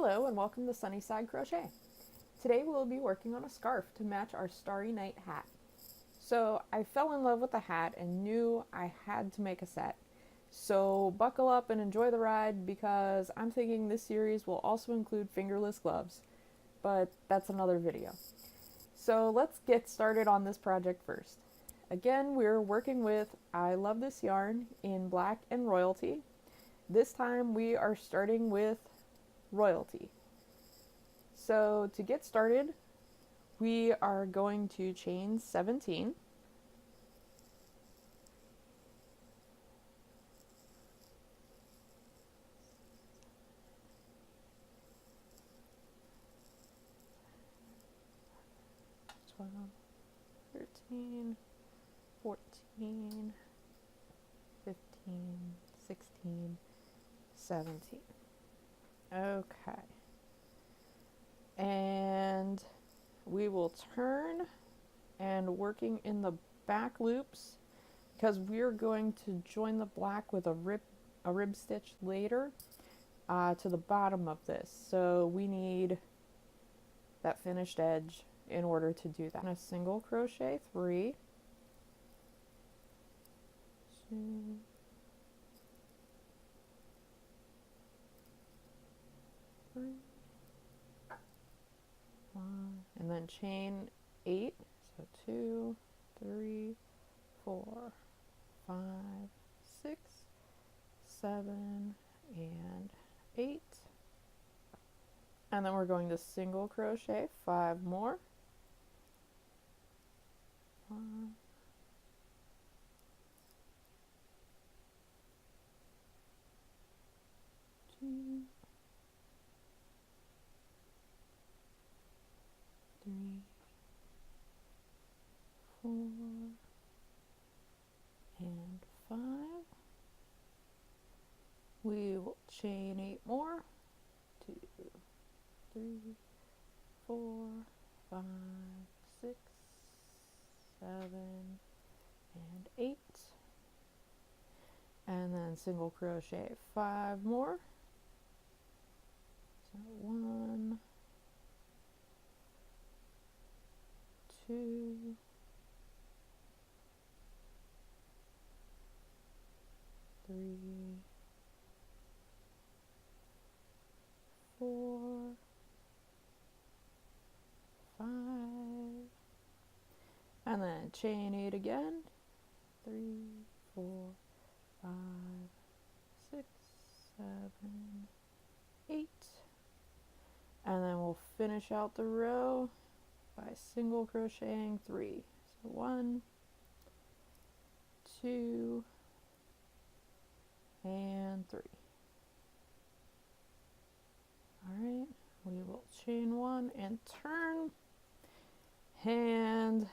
Hello and welcome to Sunnyside Crochet. Today we'll be working on a scarf to match our Starry Night hat. So I fell in love with the hat and knew I had to make a set. So buckle up and enjoy the ride because I'm thinking this series will also include fingerless gloves, but that's another video. So let's get started on this project first. Again, we're working with I Love This Yarn in Black and Royalty. This time we are starting with Royalty. So to get started, we are going to chain 17. Twelve, 13, 14, 15, 16, 17. Okay. And we will turn and working in the back loops because we're going to join the black with a rib stitch later to the bottom of this. So we need that finished edge in order to do that. And a single crochet 3, 2, 3, 1, and then chain 8. So 2, 3, 4, 5, 6, 7, and 8. And then we're going to single crochet 5 more. 1, 2, 3, 4, and 5. We will chain 8 more. 2, 3, 4, 5, 6, 7, and 8. And then single crochet 5 more. So 1, 2, 3, 4, 5, and then chain 8 again. 3, 4, 5, 6, 7, 8. And then we'll finish out the row by single crocheting 3. So 1, 2, and 3. Alright, we will chain 1 and turn, and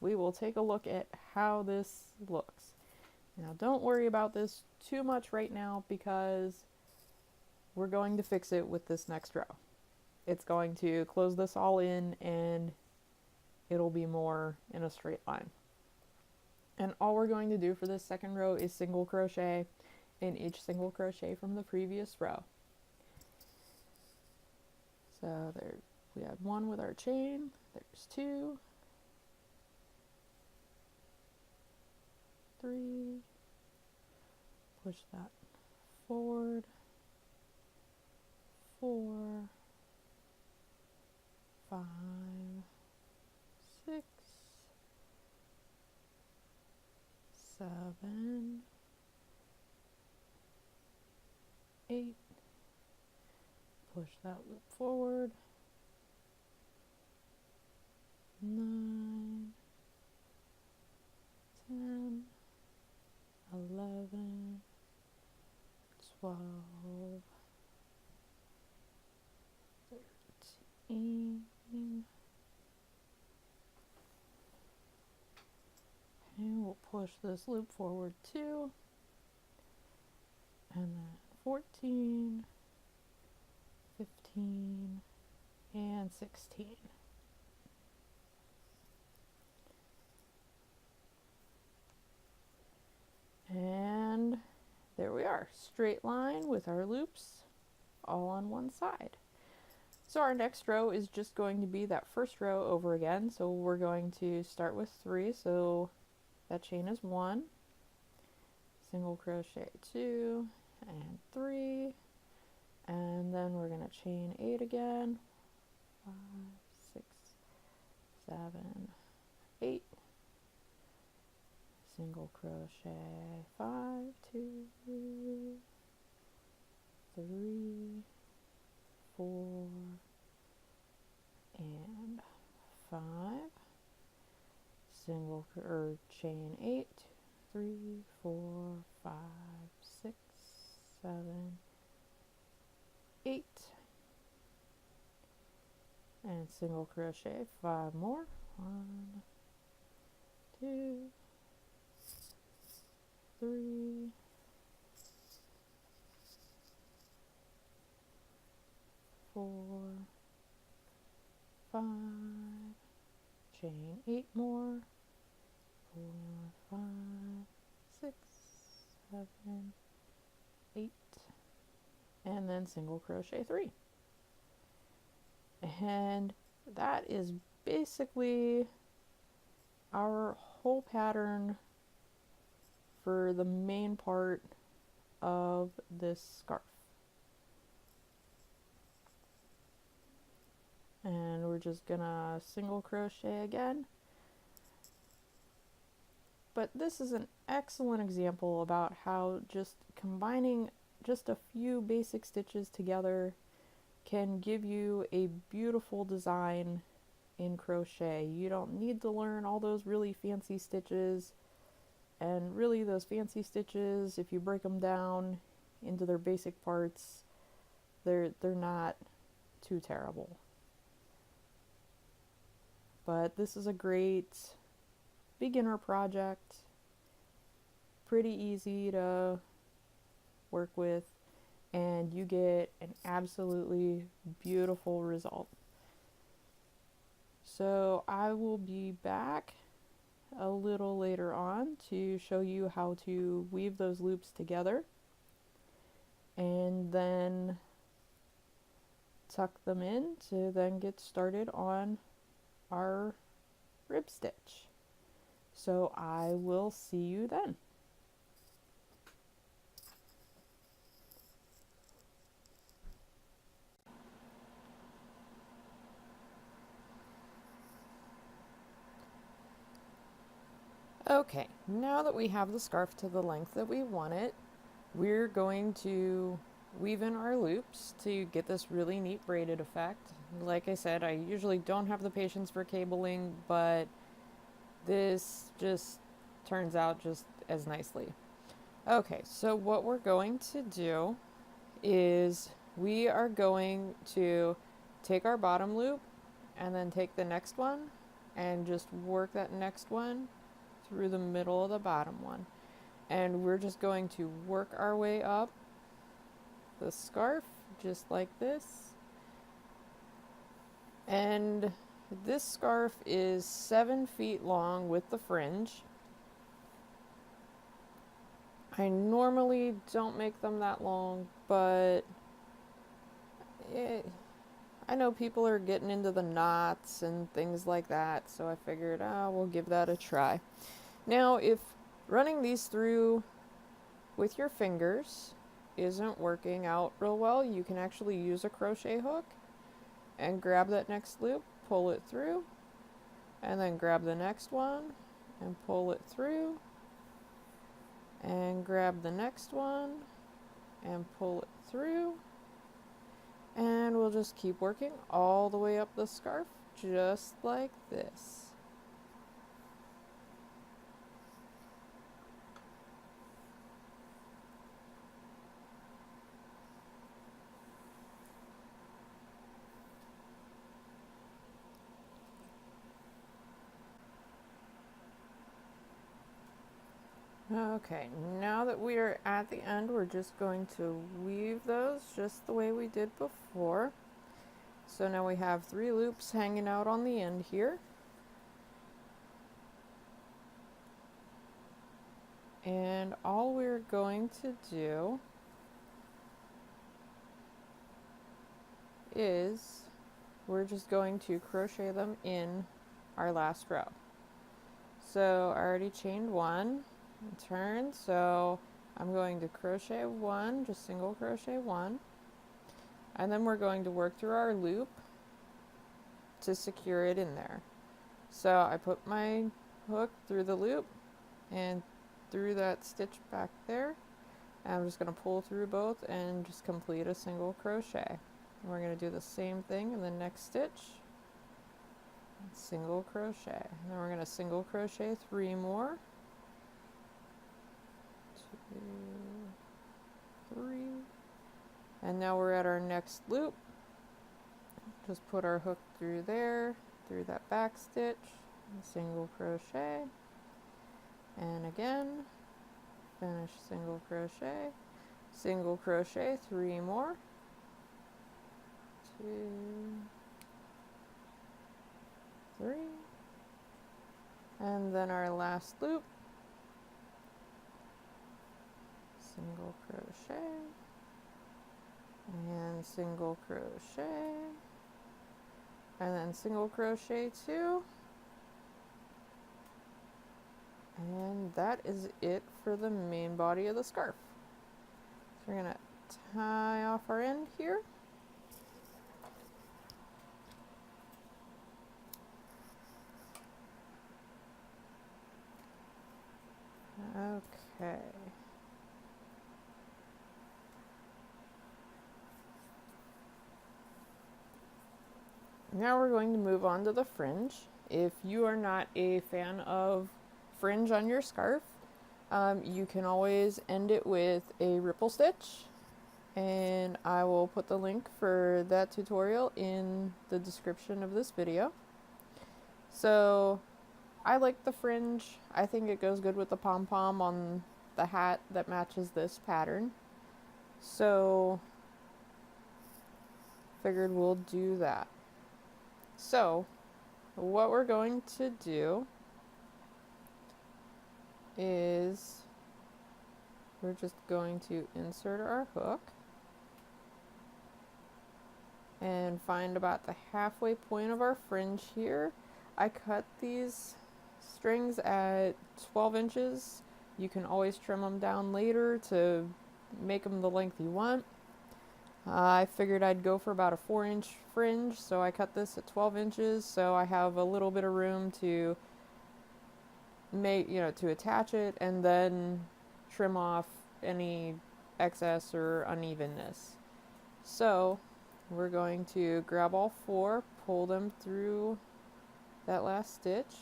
we will take a look at how this looks. Now don't worry about this too much right now because we're going to fix it with this next row. It's going to close this all in and it'll be more in a straight line. And all we're going to do for this second row is single crochet in each single crochet from the previous row. So there we had 1 with our chain, there's 2, 3, push that forward, 4, 5, 6, 7, 8, push that loop forward, 9, 10, 11, 12, 13, and we'll push this loop forward 2, and then 14, 15, and 16. And there we are, straight line with our loops all on one side. So our next row is just going to be that first row over again. So we're going to start with 3. So that chain is 1, single crochet 2 and 3, and then we're going to chain 8 again. 5, 6, 7, 8, single crochet 5, 2, 3, 4, and 5, single or chain 8, 3, 4, 5, 6, 7, 8, and single crochet 5 more. 1, 2, 3, 4, 5, chain 8 more. 4, 5, 6, 7, 8, and then single crochet 3. And that is basically our whole pattern for the main part of this scarf. And we're just gonna single crochet again. But this is an excellent example about how just combining just a few basic stitches together can give you a beautiful design in crochet. You don't need to learn all those really fancy stitches, and really those fancy stitches, if you break them down into their basic parts, they're not too terrible. But this is a great beginner project, pretty easy to work with, and you get an absolutely beautiful result. So I will be back a little later on to show you how to weave those loops together and then tuck them in to then get started on our rib stitch. So I will see you then. Okay, now that we have the scarf to the length that we want it, we're going to weave in our loops to get this really neat braided effect. Like I said, I usually don't have the patience for cabling, but this just turns out just as nicely. Okay, so what we're going to do is we are going to take our bottom loop and then take the next one and just work that next one through the middle of the bottom one. And we're just going to work our way up the scarf just like this. And this scarf is 7 feet long with the fringe. I normally don't make them that long, but I know people are getting into the knots and things like that, so I figured, we'll give that a try. Now, if running these through with your fingers isn't working out real well, you can actually use a crochet hook and grab that next loop, pull it through, and then grab the next one and pull it through, and grab the next one and pull it through, and we'll just keep working all the way up the scarf just like this. Okay, now that we are at the end, we're just going to weave those just the way we did before. So now we have 3 loops hanging out on the end here. And all we're going to do is we're just going to crochet them in our last row. So I already chained one, turn, so I'm going to crochet one, just single crochet one, and then we're going to work through our loop to secure it in there. So I put my hook through the loop and through that stitch back there, and I'm just going to pull through both and just complete a single crochet. And we're going to do the same thing in the next stitch, single crochet, and then we're going to single crochet 3 more, 2, 3, and now we're at our next loop. Just put our hook through there, through that back stitch, single crochet, and again finish single crochet 3 more, 2, 3, and then our last loop, single crochet and single crochet, and then single crochet 2, and that is it for the main body of the scarf. So we're going to tie off our end here. Okay. Now we're going to move on to the fringe. If you are not a fan of fringe on your scarf, you can always end it with a ripple stitch, and I will put the link for that tutorial in the description of this video. So I like the fringe. I think it goes good with the pom-pom on the hat that matches this pattern. So figured we'll do that. So what we're going to do is we're just going to insert our hook and find about the halfway point of our fringe here. I cut these strings at 12 inches. You can always trim them down later to make them the length you want. I figured I'd go for about a 4-inch fringe, so I cut this at 12 inches, so I have a little bit of room to make, to attach it and then trim off any excess or unevenness. So we're going to grab all 4, pull them through that last stitch,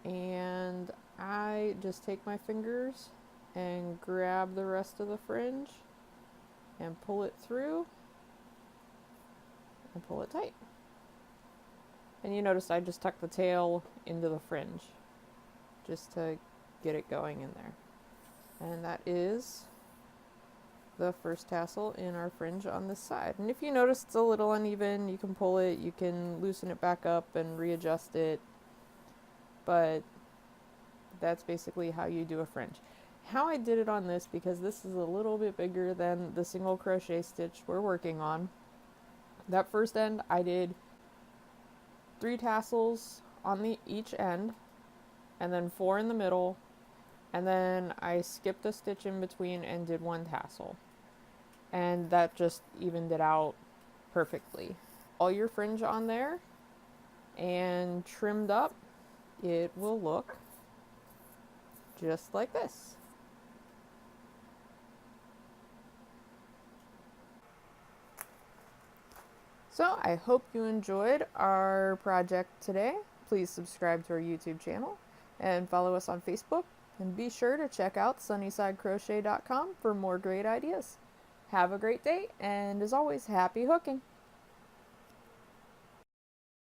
and I just take my fingers and grab the rest of the fringe and pull it through and pull it tight. And you notice I just tuck the tail into the fringe just to get it going in there. And that is the first tassel in our fringe on this side. And if you notice it's a little uneven, you can pull it, you can loosen it back up and readjust it. But that's basically how you do a fringe. How I did it on this, because this is a little bit bigger than the single crochet stitch we're working on. That first end I did 3 tassels on each end, and then 4 in the middle, and then I skipped a stitch in between and did 1 tassel, and that just evened it out perfectly. All your fringe on there and trimmed up, it will look just like this. So I hope you enjoyed our project today. Please subscribe to our YouTube channel and follow us on Facebook, and be sure to check out sunnysidecrochet.com for more great ideas. Have a great day, and as always, happy hooking!